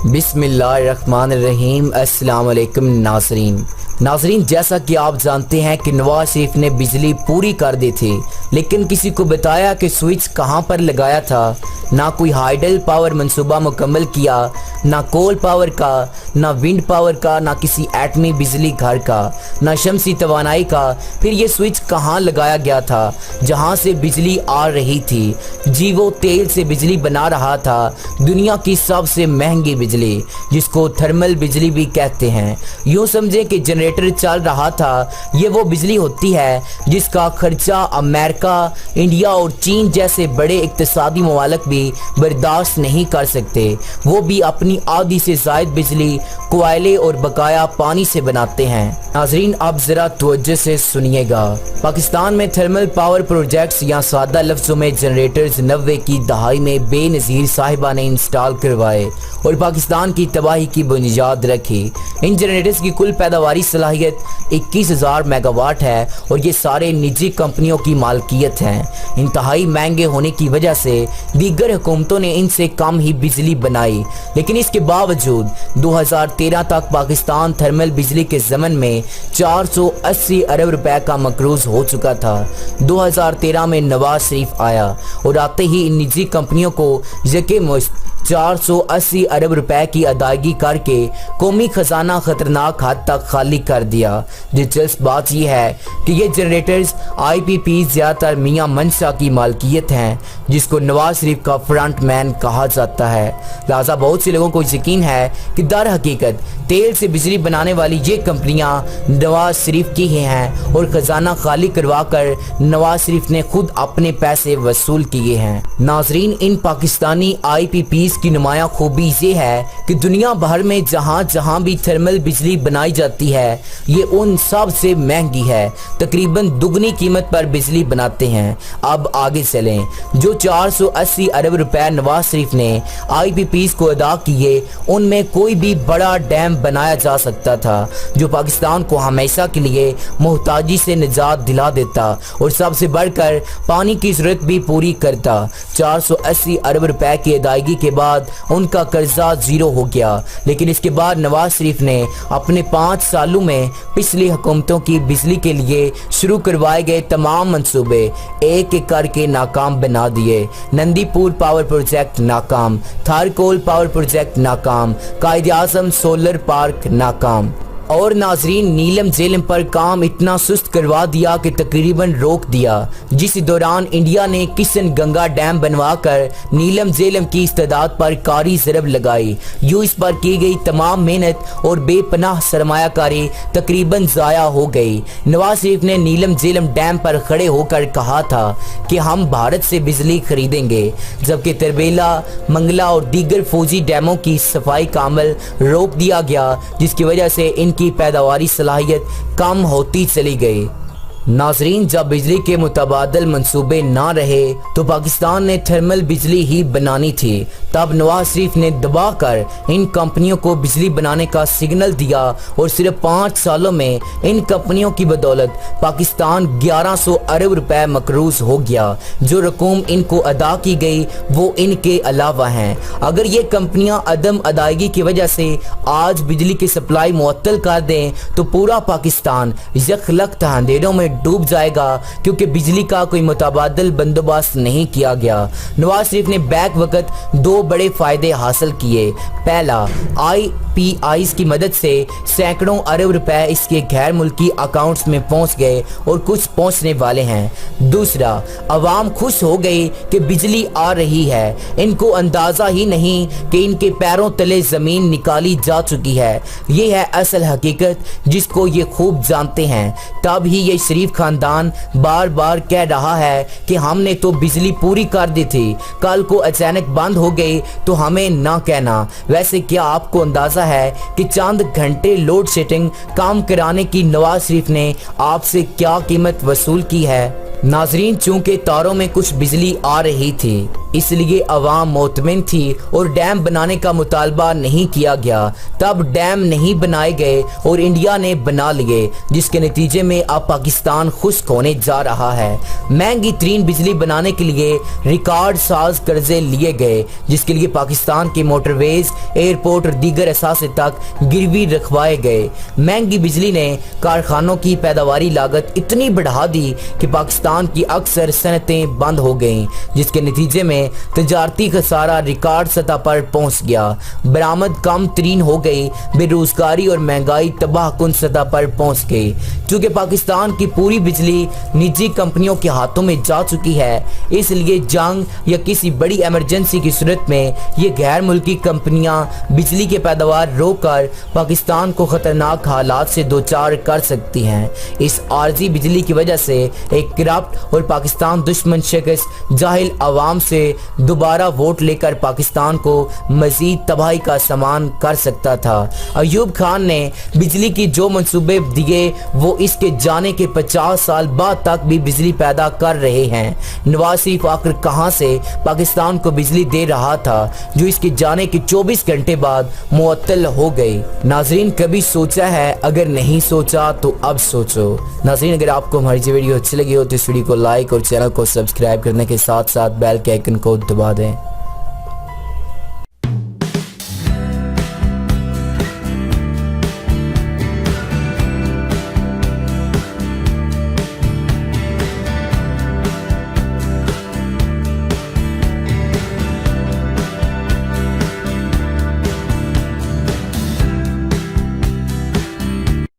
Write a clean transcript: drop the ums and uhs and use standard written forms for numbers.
बिस्मिल्लाहिर्रहमानिर्रहीम। अस्सलाम वालेकुम नाज़रीन, जैसा कि आप जानते हैं कि नवाज शरीफ ने बिजली पूरी कर दी थी, लेकिन किसी को बताया कि स्विच कहां पर लगाया था। ना कोई हाइडल पावर मंसूबा मुकम्मल किया, ना कोल पावर का, ना विंड पावर का, ना किसी एटमी बिजली घर का, ना शमसी तवानाई का। फिर ये स्विच कहां लगाया गया था जहां से बिजली आ रही थी? जी वो तेल से बिजली बना रहा था, दुनिया की सबसे महंगी बिजली, जिसको थर्मल बिजली भी कहते हैं। यूँ समझें कि जनरेटर चल रहा था। ये वो बिजली होती है जिसका खर्चा अमेरिका, इंडिया और चीन जैसे बड़े इक्तिसादी ममालिक भी बर्दाश्त नहीं कर सकते। वो भी अपनी आधी से ज़ायद बिजली कोयले और बकाया पानी से बनाते हैं। नाज़रीन, आप ज़रा तवज्जो से सुनिएगा। पाकिस्तान में थर्मल पावर प्रोजेक्ट्स या सादा लफ्ज़ों में जनरेटर्स 90 की दहाई में बेनज़ीर साहिबा ने इंस्टॉल करवाए और पाकिस्तान की तबाही की बुनियाद रखी। इन जनरेटर्स की कुल पैदावारी सलाहियत 21,000 मेगावाट है और ये सारे निजी कंपनियों की मालकियत हैं। इंतहाई महंगे होने की वजह से दीगर हुकूमतों ने इनसे कम ही बिजली बनाई, लेकिन इसके बावजूद 2013 तक पाकिस्तान थर्मल बिजली के ज़मन में 480 अरब रुपए का मकरूज हो चुका था। 2013 में नवाज शरीफ आया और आते ही इन निजी कंपनियों को यकमुश्त 480 अरब रुपए की अदायगी करके कौमी खजाना खतरनाक हद तक खाली कर दिया। दिलचस्प बात यह है कि ये जनरेटर्स IPP ज़्यादातर मियां मनशा की मालकियत हैं, जिसको नवाज शरीफ का फ्रंट मैन कहा जाता है। लिहाजा बहुत से लोगों को यकीन है कि दर हकीकत तेल से बिजली बनाने वाली ये कंपनियां नवाज शरीफ की ही हैं और खजाना खाली करवा कर नवाज शरीफ ने खुद अपने पैसे वसूल किए हैं। नाजरीन, इन पाकिस्तानी IPP की नुमाया खूबी ये है कि दुनिया भर में जहां जहां भी थर्मल बिजली बनाई जाती है, ये उन सब से महंगी है। तकरीबन दुगनी कीमत पर बिजली बनाते हैं। अब आगे चलें। जो 480 अरब रुपए नवाज शरीफ ने IPP को अदा किए, उनमें कोई भी बड़ा डैम बनाया जा सकता था जो पाकिस्तान को हमेशा के लिए मोहताजी से निजात दिला देता और सबसे बढ़कर पानी की जरूरत भी पूरी करता। 480 अरब रुपए की अदायगी के बाद उनका कर्जा ज़ीरो हो गया, लेकिन इसके बाद नवाज शरीफ ने अपने 5 सालों में पिछली हुकूमतों की बिजली के लिए शुरू करवाए गए तमाम मंसूबे एक एक करके नाकाम बना दिए। नंदीपुर पावर प्रोजेक्ट नाकाम, थारकोल पावर प्रोजेक्ट नाकाम, कायद-ए-आज़म सोलर पार्क नाकाम और नाजरीन नीलम झेलम पर काम इतना सुस्त करवा दिया कि तकरीबन रोक दिया, जिस दौरान इंडिया ने किशन गंगा डैम बनवाकर नीलम झेलम की इस्तेदाद पर कारी ज़रब लगाई। यूँ इस पर की गई तमाम मेहनत और बेपनाह सरमायाकारी तकरीबन ज़ाया हो गई। नवाज शरीफ ने नीलम झेलम डैम पर खड़े होकर कहा था कि हम भारत से बिजली खरीदेंगे, जबकि तरबेला, मंगला और दीगर फौजी डैमों की सफाई का अमल रोक दिया गया, जिसकी वजह से इनकी पैदावारी सलाहियत कम होती चली गई। नाजरीन, जब बिजली के मुतबादल मंसूबे ना रहे तो पाकिस्तान ने थर्मल बिजली ही बनानी थी। तब नवाज शरीफ ने दबाकर इन कंपनियों को बिजली बनाने का सिग्नल दिया और सिर्फ 5 सालों में इन कंपनियों की बदौलत पाकिस्तान 1100 अरब रुपए मकरूज हो गया। जो रकूम इनको अदा की गई वो इनके अलावा हैं। अगर ये कंपनियां अदम अदायगी की वजह से आज बिजली की सप्लाई मुअत्तल कर दें तो पूरा पाकिस्तान यकलख्त अंधेरों में डूब जाएगा, क्योंकि बिजली का कोई मुतबादल बंदोबस्त नहीं किया गया। नवाज शरीफ ने बैक वक्त 2 बड़े फायदे हासिल किए। पहला, IPIs की मदद से सैकड़ों अरब रुपए इसके गैर मुल्की अकाउंट्स में पहुंच गए और कुछ पहुंचने वाले हैं। दूसरा, अवाम खुश हो गई कि बिजली आ रही है। इनको अंदाजा ही नहीं कि इनके पैरों तले जमीन निकाली जा चुकी है। ये है असल हकीकत, जिसको ये खूब जानते हैं। तब ही ये शरीफ खानदान बार बार कह रहा है कि हमने तो बिजली पूरी कर दी थी, कल को अचानक बंद हो गई तो हमें ना कहना। वैसे क्या आपको अंदाजा है कि चंद घंटे लोड शेडिंग काम कराने की नवाज शरीफ ने आपसे क्या कीमत वसूल की है? नाजरीन, चूंकि तारों में कुछ बिजली आ रही थी اس لیے عوام مطمئن تھی اور ڈیم بنانے کا مطالبہ نہیں کیا گیا۔ تب ڈیم نہیں بنائے گئے اور انڈیا نے بنا لیے، جس کے نتیجے میں اب پاکستان خشک ہونے جا رہا ہے۔ مہنگی ترین بجلی بنانے کے لیے ریکارڈ ساز قرضے لیے گئے، جس کے لیے پاکستان کے موٹر ویز، ایئرپورٹ اور دیگر اثاثے تک گروی رکھوائے گئے۔ مہنگی بجلی نے کارخانوں کی پیداواری لاگت اتنی بڑھا دی کہ پاکستان کی اکثر صنعتیں بند ہو گئیں، جس کے نتیجے میں تجارتی خسارہ ریکارڈ سطح پر پہنچ گیا۔ برآمد کم ترین ہو گئی، بے روزگاری اور مہنگائی تباہ کن سطح پر پہنچ گئی۔ چونکہ پاکستان کی پوری بجلی نجی کمپنیوں کے ہاتھوں میں جا چکی ہے، اس لیے جنگ یا کسی بڑی ایمرجنسی کی صورت میں یہ غیر ملکی کمپنیاں بجلی کے پیداوار روک کر پاکستان کو خطرناک حالات سے دوچار کر سکتی ہیں۔ اس عارضی بجلی کی وجہ سے ایک کرپٹ اور پاکستان دشمن شخص جاہل عوام سے دوبارہ ووٹ لے کر پاکستان کو مزید تباہی کا سامان کر سکتا تھا۔ ایوب خان نے بجلی کی جو منصوبے دیے وہ اس کے جانے کے 50 سال بعد تک بھی بجلی پیدا کر رہے ہیں۔ نواز شریف آخر کہاں سے پاکستان کو بجلی دے رہا تھا جو اس کے جانے کے 24 گھنٹے بعد معطل ہو گئی؟ ناظرین، کبھی سوچا ہے؟ اگر نہیں سوچا تو اب سوچو۔ ناظرین، اگر آپ کو ہماری یہ ویڈیو اچھی لگی ہو تو اس ویڈیو کو لائک اور چینل کو سبسکرائب کرنے کے ساتھ ساتھ بیل کے آئیکن کو دبا دیں۔